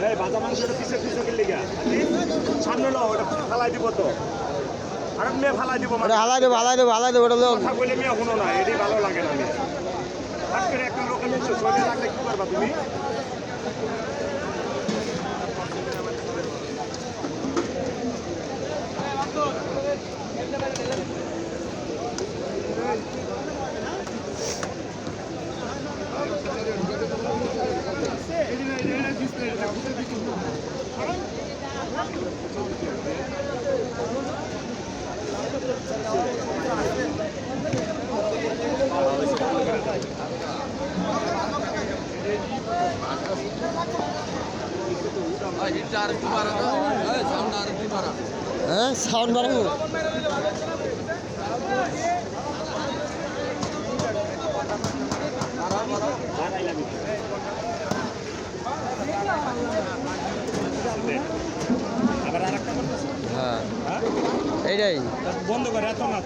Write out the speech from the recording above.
এই ভাজা মাংসটা পিছে পিছে গেলে গা সামনে লো ওটা ফালাই দিব তো আর মেয়ে ফালাই দিব ওটা হালাই দেবো ওটা লোক কথা বলে মেয়ে শুনো না এটাই ভালো লাগে না মেয়ে আজকের একটা লোকের নিচে চলে লাগলে কি করবা তুমি হ্যাঁ সাউন্ড বাড়াবো হ্যাঁ এইটাই বন্ধ করে এত না